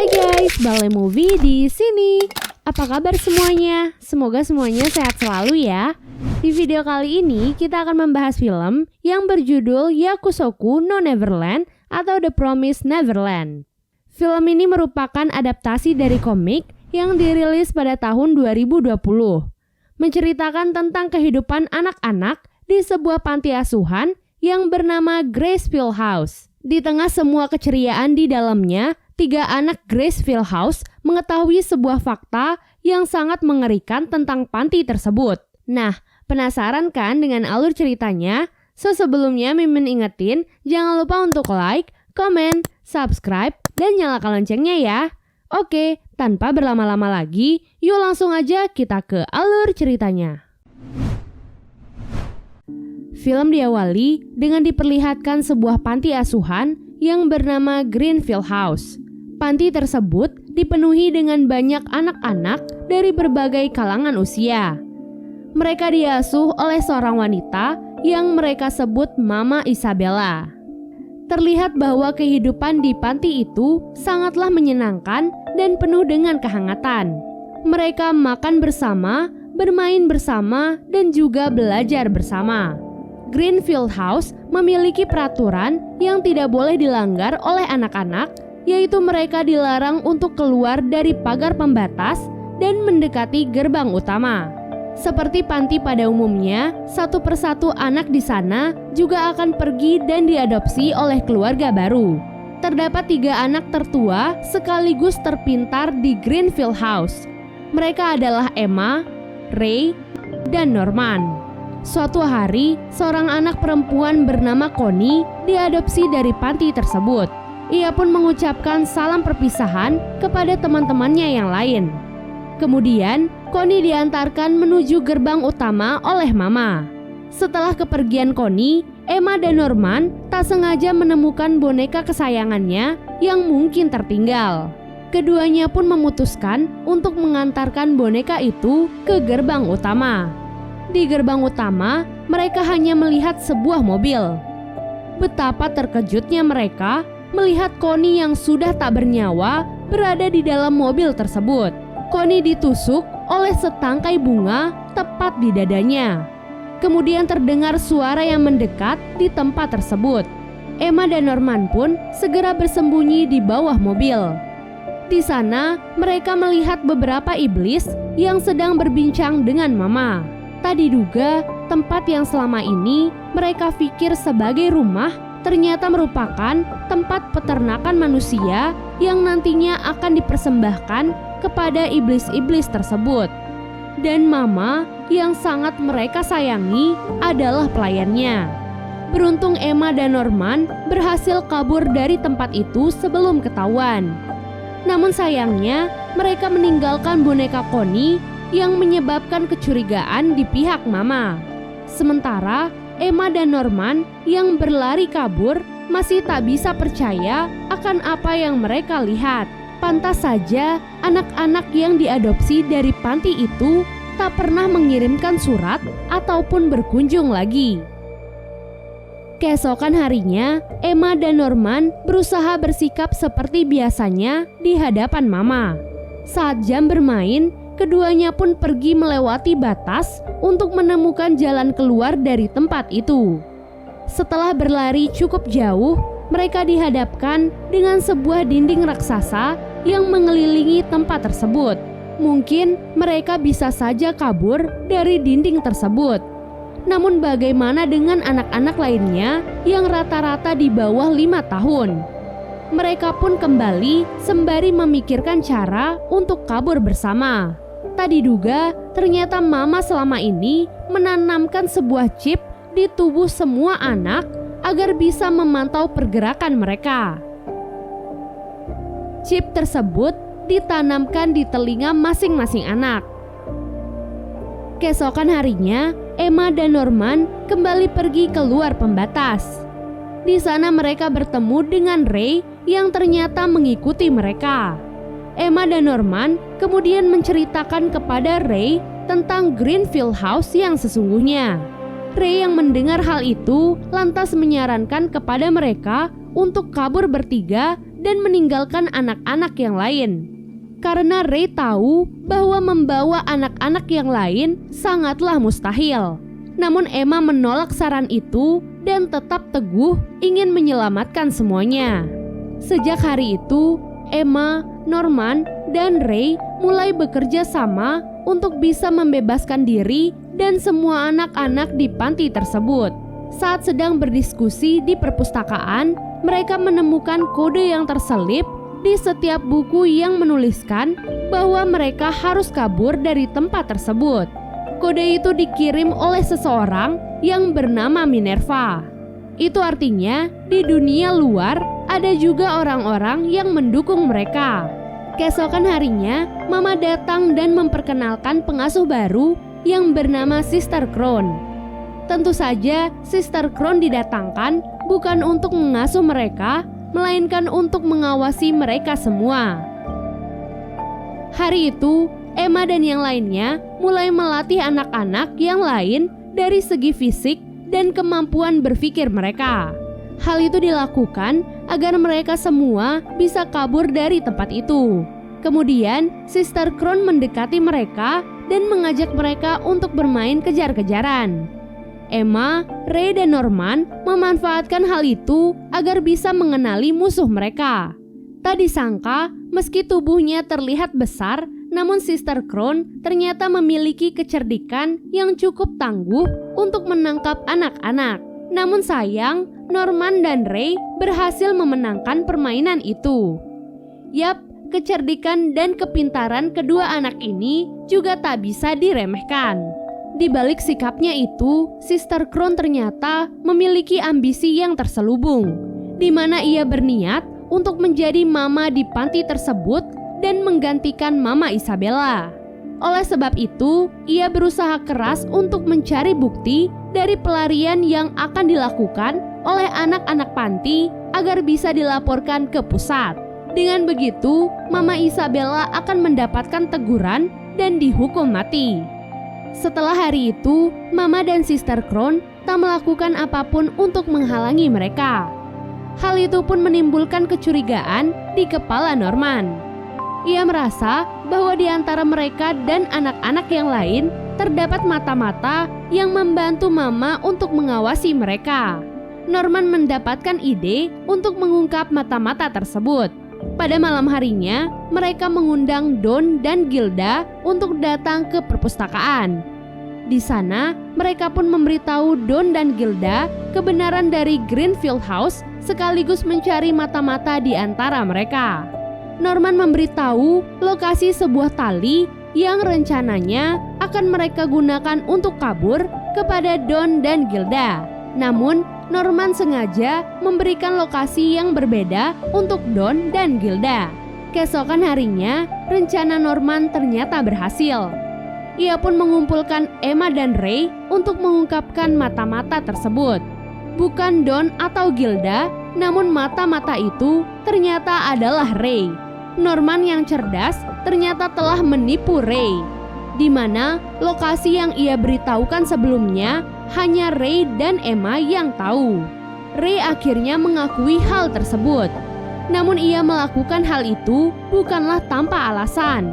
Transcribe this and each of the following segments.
Hai guys, Balai Movie di sini. Apa kabar semuanya? Semoga semuanya sehat selalu ya. Di video kali ini kita akan membahas film yang berjudul Yakusoku no Neverland atau The Promised Neverland. Film ini merupakan adaptasi dari komik yang dirilis pada tahun 2020. Menceritakan tentang kehidupan anak-anak di sebuah panti asuhan yang bernama Gracefield House. Di tengah semua keceriaan di dalamnya, 3 anak Gracefield House mengetahui sebuah fakta yang sangat mengerikan tentang panti tersebut. Nah, penasaran kan dengan alur ceritanya? Sebelumnya Mimin ingetin, jangan lupa untuk like, komen, subscribe, dan nyalakan loncengnya ya. Oke, tanpa berlama-lama lagi, yuk langsung aja kita ke alur ceritanya. Film diawali dengan diperlihatkan sebuah panti asuhan yang bernama Greenfield House. Panti tersebut dipenuhi dengan banyak anak-anak dari berbagai kalangan usia. Mereka diasuh oleh seorang wanita yang mereka sebut Mama Isabella. Terlihat bahwa kehidupan di panti itu sangatlah menyenangkan dan penuh dengan kehangatan. Mereka makan bersama, bermain bersama, dan juga belajar bersama. Greenfield House memiliki peraturan yang tidak boleh dilanggar oleh anak-anak, yaitu mereka dilarang untuk keluar dari pagar pembatas dan mendekati gerbang utama. Seperti panti pada umumnya, satu persatu anak di sana juga akan pergi dan diadopsi oleh keluarga baru. Terdapat 3 anak tertua sekaligus terpintar di Greenfield House. Mereka adalah Emma, Ray, dan Norman. Suatu hari, seorang anak perempuan bernama Connie diadopsi dari panti tersebut. Ia pun mengucapkan salam perpisahan kepada teman-temannya yang lain. Kemudian, Connie diantarkan menuju gerbang utama oleh Mama. Setelah kepergian Connie, Emma dan Norman tak sengaja menemukan boneka kesayangannya yang mungkin tertinggal. Keduanya pun memutuskan untuk mengantarkan boneka itu ke gerbang utama. Di gerbang utama, mereka hanya melihat sebuah mobil. Betapa terkejutnya mereka melihat Connie yang sudah tak bernyawa berada di dalam mobil tersebut. Connie ditusuk oleh setangkai bunga tepat di dadanya. Kemudian terdengar suara yang mendekat di tempat tersebut. Emma dan Norman pun segera bersembunyi di bawah mobil. Di sana, mereka melihat beberapa iblis yang sedang berbincang dengan Mama. Tak diduga, tempat yang selama ini mereka pikir sebagai rumah ternyata merupakan tempat peternakan manusia yang nantinya akan dipersembahkan kepada iblis-iblis tersebut. Dan Mama yang sangat mereka sayangi adalah pelayannya. Beruntung Emma dan Norman berhasil kabur dari tempat itu sebelum ketahuan. Namun sayangnya, mereka meninggalkan boneka Connie yang menyebabkan kecurigaan di pihak Mama. Sementara Emma dan Norman yang berlari kabur masih tak bisa percaya akan apa yang mereka lihat. Pantas saja anak-anak yang diadopsi dari panti itu tak pernah mengirimkan surat ataupun berkunjung lagi. Keesokan harinya, Emma dan Norman berusaha bersikap seperti biasanya di hadapan Mama. Saat jam bermain, keduanya pun pergi melewati batas untuk menemukan jalan keluar dari tempat itu. Setelah berlari cukup jauh, mereka dihadapkan dengan sebuah dinding raksasa yang mengelilingi tempat tersebut. Mungkin mereka bisa saja kabur dari dinding tersebut. Namun bagaimana dengan anak-anak lainnya yang rata-rata di bawah 5 tahun? Mereka pun kembali sembari memikirkan cara untuk kabur bersama. Tak diduga, ternyata Mama selama ini menanamkan sebuah chip di tubuh semua anak agar bisa memantau pergerakan mereka. Chip tersebut ditanamkan di telinga masing-masing anak. Keesokan harinya, Emma dan Norman kembali pergi keluar pembatas. Di sana mereka bertemu dengan Ray yang ternyata mengikuti mereka. Emma dan Norman kemudian menceritakan kepada Ray tentang Greenfield House yang sesungguhnya. Ray yang mendengar hal itu lantas menyarankan kepada mereka untuk kabur bertiga dan meninggalkan anak-anak yang lain. Karena Ray tahu bahwa membawa anak-anak yang lain sangatlah mustahil. Namun Emma menolak saran itu dan tetap teguh ingin menyelamatkan semuanya. Sejak hari itu, Emma, Norman, dan Ray mulai bekerja sama untuk bisa membebaskan diri dan semua anak-anak di panti tersebut. Saat sedang berdiskusi di perpustakaan, mereka menemukan kode yang terselip di setiap buku yang menuliskan bahwa mereka harus kabur dari tempat tersebut. Kode itu dikirim oleh seseorang yang bernama Minerva. Itu artinya di dunia luar ada juga orang-orang yang mendukung mereka. Keesokan harinya, Mama datang dan memperkenalkan pengasuh baru yang bernama Sister Crown. Tentu saja, Sister Crown didatangkan bukan untuk mengasuh mereka, melainkan untuk mengawasi mereka semua. Hari itu, Emma dan yang lainnya mulai melatih anak-anak yang lain dari segi fisik dan kemampuan berpikir mereka. Hal itu dilakukan agar mereka semua bisa kabur dari tempat itu. Kemudian, Sister Crown mendekati mereka dan mengajak mereka untuk bermain kejar-kejaran. Emma, Ray, dan Norman memanfaatkan hal itu agar bisa mengenali musuh mereka. Tak disangka, meski tubuhnya terlihat besar, namun Sister Crown ternyata memiliki kecerdikan yang cukup tangguh untuk menangkap anak-anak. Namun sayang, Norman dan Ray berhasil memenangkan permainan itu. Yap, kecerdikan dan kepintaran kedua anak ini juga tak bisa diremehkan. Di balik sikapnya itu, Sister Crown ternyata memiliki ambisi yang terselubung, di mana ia berniat untuk menjadi mama di panti tersebut dan menggantikan Mama Isabella. Oleh sebab itu, ia berusaha keras untuk mencari bukti dari pelarian yang akan dilakukan oleh anak-anak panti agar bisa dilaporkan ke pusat. Dengan begitu, Mama Isabella akan mendapatkan teguran dan dihukum mati. Setelah hari itu, Mama dan Sister Crown tak melakukan apapun untuk menghalangi mereka. Hal itu pun menimbulkan kecurigaan di kepala Norman. Ia merasa bahwa di antara mereka dan anak-anak yang lain terdapat mata-mata yang membantu Mama untuk mengawasi mereka. Norman mendapatkan ide untuk mengungkap mata-mata tersebut. Pada malam harinya, mereka mengundang Don dan Gilda untuk datang ke perpustakaan. Di sana, mereka pun memberitahu Don dan Gilda kebenaran dari Greenfield House sekaligus mencari mata-mata di antara mereka. Norman memberitahu lokasi sebuah tali yang rencananya akan mereka gunakan untuk kabur kepada Don dan Gilda. Namun, Norman sengaja memberikan lokasi yang berbeda untuk Don dan Gilda. Keesokan harinya, rencana Norman ternyata berhasil. Ia pun mengumpulkan Emma dan Ray untuk mengungkapkan mata-mata tersebut. Bukan Don atau Gilda, namun mata-mata itu ternyata adalah Ray. Norman yang cerdas ternyata telah menipu Ray, di mana lokasi yang ia beritahukan sebelumnya hanya Ray dan Emma yang tahu. Ray akhirnya mengakui hal tersebut. Namun ia melakukan hal itu bukanlah tanpa alasan.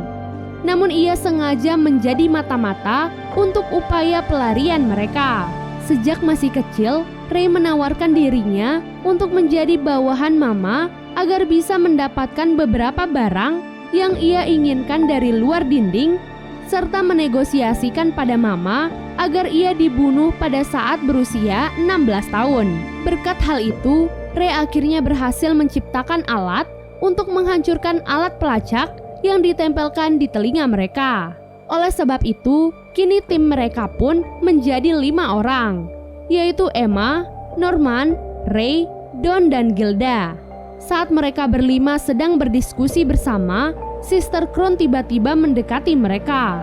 Namun ia sengaja menjadi mata-mata untuk upaya pelarian mereka. Sejak masih kecil, Ray menawarkan dirinya untuk menjadi bawahan Mama agar bisa mendapatkan beberapa barang yang ia inginkan dari luar dinding, serta menegosiasikan pada Mama agar ia dibunuh pada saat berusia 16 tahun. Berkat hal itu, Ray akhirnya berhasil menciptakan alat untuk menghancurkan alat pelacak yang ditempelkan di telinga mereka. Oleh sebab itu, kini tim mereka pun menjadi 5 orang, yaitu Emma, Norman, Ray, Don, dan Gilda. Saat mereka berlima sedang berdiskusi bersama, Sister Crown tiba-tiba mendekati mereka.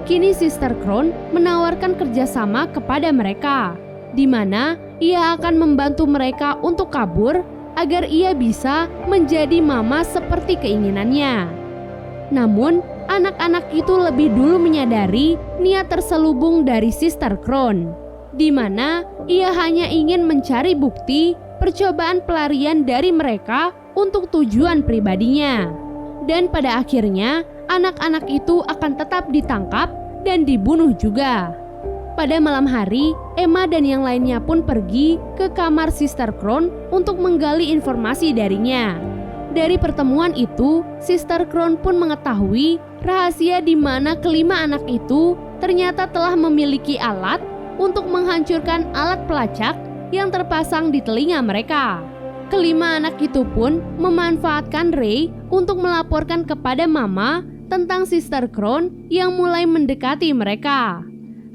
Kini Sister Crown menawarkan kerjasama kepada mereka, di mana ia akan membantu mereka untuk kabur agar ia bisa menjadi mama seperti keinginannya. Namun, anak-anak itu lebih dulu menyadari niat terselubung dari Sister Crown, di mana ia hanya ingin mencari bukti percobaan pelarian dari mereka untuk tujuan pribadinya. Dan pada akhirnya, anak-anak itu akan tetap ditangkap dan dibunuh juga. Pada malam hari, Emma dan yang lainnya pun pergi ke kamar Sister Crown untuk menggali informasi darinya. Dari pertemuan itu, Sister Crown pun mengetahui rahasia di mana kelima anak itu ternyata telah memiliki alat untuk menghancurkan alat pelacak yang terpasang di telinga mereka. Kelima anak itu pun memanfaatkan Ray untuk melaporkan kepada Mama tentang Sister Crown yang mulai mendekati mereka.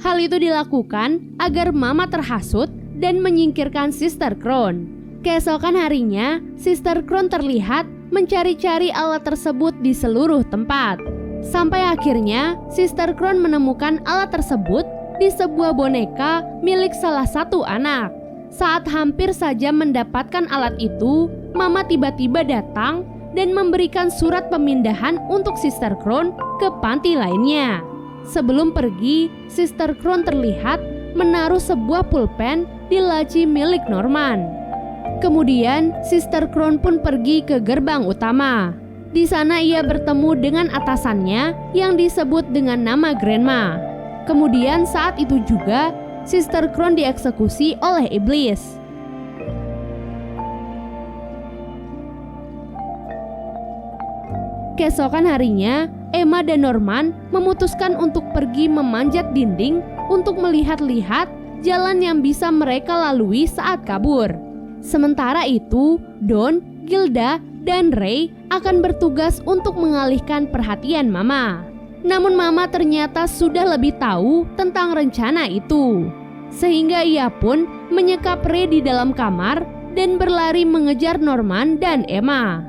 Hal itu dilakukan agar Mama terhasut dan menyingkirkan Sister Crown. Keesokan harinya, Sister Crown terlihat mencari-cari alat tersebut di seluruh tempat. Sampai akhirnya, Sister Crown menemukan alat tersebut di sebuah boneka milik salah satu anak. Saat hampir saja mendapatkan alat itu, Mama tiba-tiba datang dan memberikan surat pemindahan untuk Sister Crown ke panti lainnya. Sebelum pergi, Sister Crown terlihat menaruh sebuah pulpen di laci milik Norman. Kemudian, Sister Crown pun pergi ke gerbang utama. Di sana ia bertemu dengan atasannya yang disebut dengan nama Grandma. Kemudian saat itu juga, Sister Crown dieksekusi oleh iblis. Keesokan harinya, Emma dan Norman memutuskan untuk pergi memanjat dinding untuk melihat-lihat jalan yang bisa mereka lalui saat kabur. Sementara itu, Don, Gilda, dan Ray akan bertugas untuk mengalihkan perhatian Mama. Namun Mama ternyata sudah lebih tahu tentang rencana itu. Sehingga ia pun menyekap Ray di dalam kamar dan berlari mengejar Norman dan Emma.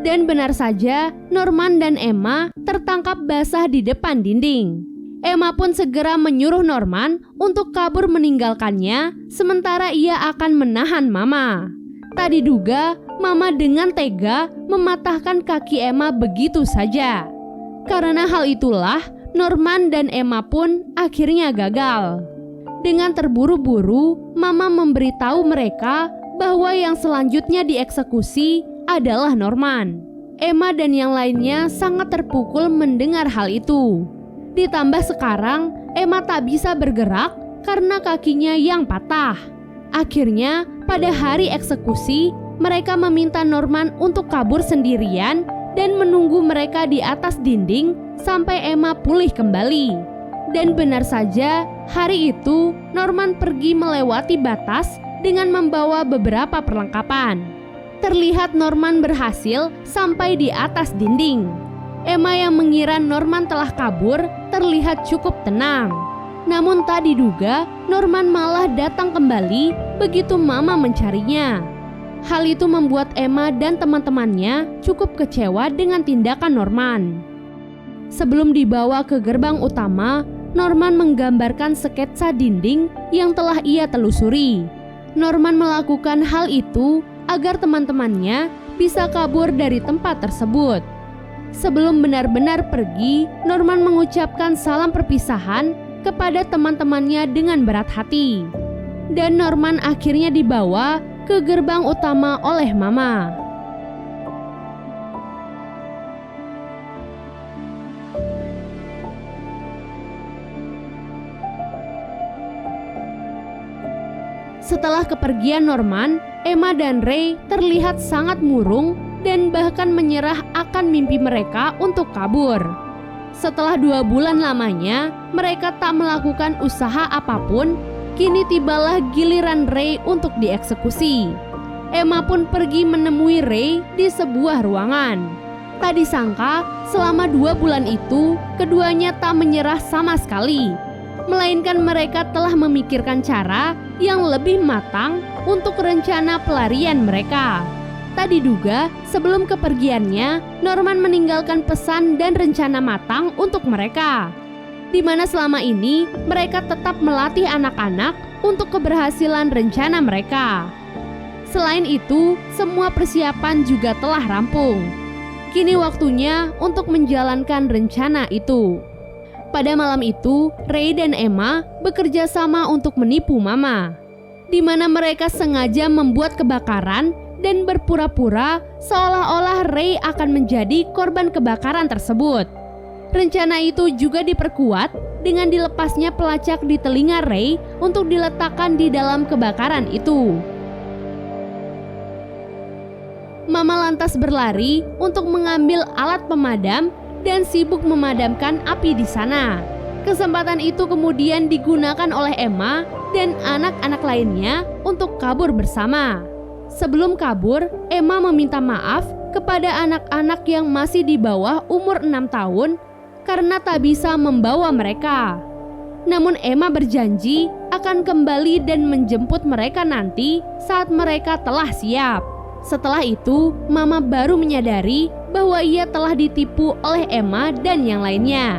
Dan benar saja, Norman dan Emma tertangkap basah di depan dinding. Emma pun segera menyuruh Norman untuk kabur meninggalkannya, sementara ia akan menahan Mama. Tak diduga, Mama dengan tega mematahkan kaki Emma begitu saja. Karena hal itulah, Norman dan Emma pun akhirnya gagal. Dengan terburu-buru, Mama memberitahu mereka bahwa yang selanjutnya dieksekusi adalah Norman. Emma dan yang lainnya sangat terpukul mendengar hal itu. Ditambah sekarang, Emma tak bisa bergerak karena kakinya yang patah. Akhirnya, pada hari eksekusi, mereka meminta Norman untuk kabur sendirian dan menunggu mereka di atas dinding sampai Emma pulih kembali. Dan benar saja, hari itu Norman pergi melewati batas dengan membawa beberapa perlengkapan. Terlihat Norman berhasil sampai di atas dinding. Emma yang mengira Norman telah kabur terlihat cukup tenang. Namun tak diduga, Norman malah datang kembali begitu Mama mencarinya. Hal itu membuat Emma dan teman-temannya cukup kecewa dengan tindakan Norman. Sebelum dibawa ke gerbang utama, Norman menggambarkan sketsa dinding yang telah ia telusuri. Norman melakukan hal itu agar teman-temannya bisa kabur dari tempat tersebut. Sebelum benar-benar pergi, Norman mengucapkan salam perpisahan kepada teman-temannya dengan berat hati. Dan Norman akhirnya dibawa ke gerbang utama oleh Mama. Setelah kepergian Norman, Emma dan Ray terlihat sangat murung dan bahkan menyerah akan mimpi mereka untuk kabur. Setelah 2 bulan lamanya, mereka tak melakukan usaha apapun. Kini tibalah giliran Ray untuk dieksekusi. Emma pun pergi menemui Ray di sebuah ruangan. Tak disangka, selama 2 bulan itu, keduanya tak menyerah sama sekali. Melainkan mereka telah memikirkan cara yang lebih matang untuk rencana pelarian mereka. Tak diduga, sebelum kepergiannya, Norman meninggalkan pesan dan rencana matang untuk mereka, di mana selama ini mereka tetap melatih anak-anak untuk keberhasilan rencana mereka. Selain itu, semua persiapan juga telah rampung. Kini waktunya untuk menjalankan rencana itu. Pada malam itu, Ray dan Emma bekerja sama untuk menipu Mama. di mana mereka sengaja membuat kebakaran dan berpura-pura seolah-olah Ray akan menjadi korban kebakaran tersebut. Rencana itu juga diperkuat dengan dilepasnya pelacak di telinga Ray untuk diletakkan di dalam kebakaran itu. Mama lantas berlari untuk mengambil alat pemadam dan sibuk memadamkan api di sana. Kesempatan itu kemudian digunakan oleh Emma dan anak-anak lainnya untuk kabur bersama. Sebelum kabur, Emma meminta maaf kepada anak-anak yang masih di bawah umur 6 tahun karena tak bisa membawa mereka. Namun Emma berjanji akan kembali dan menjemput mereka nanti saat mereka telah siap. Setelah itu, Mama baru menyadari bahwa ia telah ditipu oleh Emma dan yang lainnya.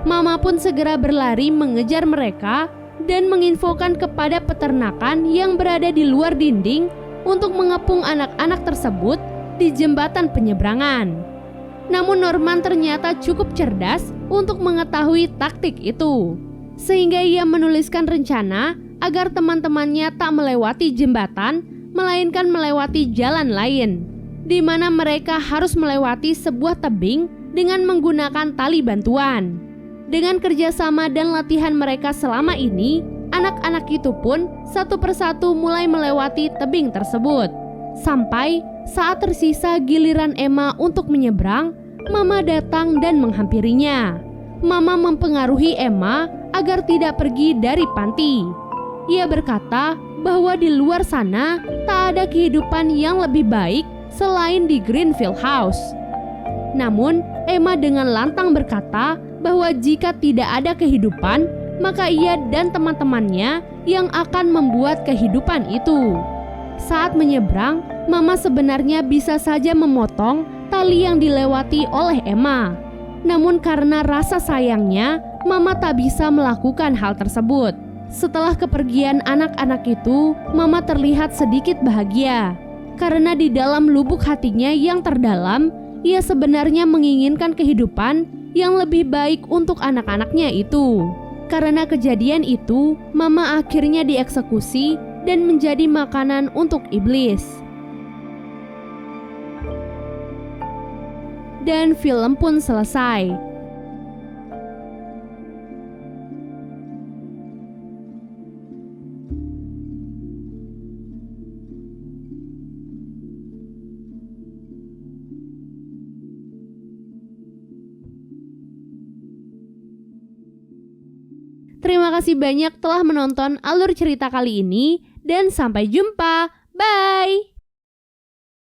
Mama pun segera berlari mengejar mereka dan menginfokan kepada peternakan yang berada di luar dinding untuk mengepung anak-anak tersebut di jembatan penyeberangan. Namun Norman ternyata cukup cerdas untuk mengetahui taktik itu, sehingga ia menuliskan rencana agar teman-temannya tak melewati jembatan melainkan melewati jalan lain, di mana mereka harus melewati sebuah tebing dengan menggunakan tali bantuan. Dengan kerjasama dan latihan mereka selama ini, anak-anak itu pun satu persatu mulai melewati tebing tersebut. Sampai saat tersisa giliran Emma untuk menyeberang, Mama datang dan menghampirinya. Mama mempengaruhi Emma agar tidak pergi dari panti. Ia berkata bahwa di luar sana tak ada kehidupan yang lebih baik selain di Greenfield House. Namun, Emma dengan lantang berkata bahwa jika tidak ada kehidupan, maka ia dan teman-temannya yang akan membuat kehidupan itu. Saat menyeberang, Mama sebenarnya bisa saja memotong tali yang dilewati oleh Emma. Namun karena rasa sayangnya, Mama tak bisa melakukan hal tersebut. Setelah kepergian anak-anak itu, Mama terlihat sedikit bahagia. Karena di dalam lubuk hatinya yang terdalam, ia sebenarnya menginginkan kehidupan yang lebih baik untuk anak-anaknya itu. Karena kejadian itu, Mama akhirnya dieksekusi dan menjadi makanan untuk iblis. Dan film pun selesai. Terima kasih banyak telah menonton alur cerita kali ini dan sampai jumpa. Bye!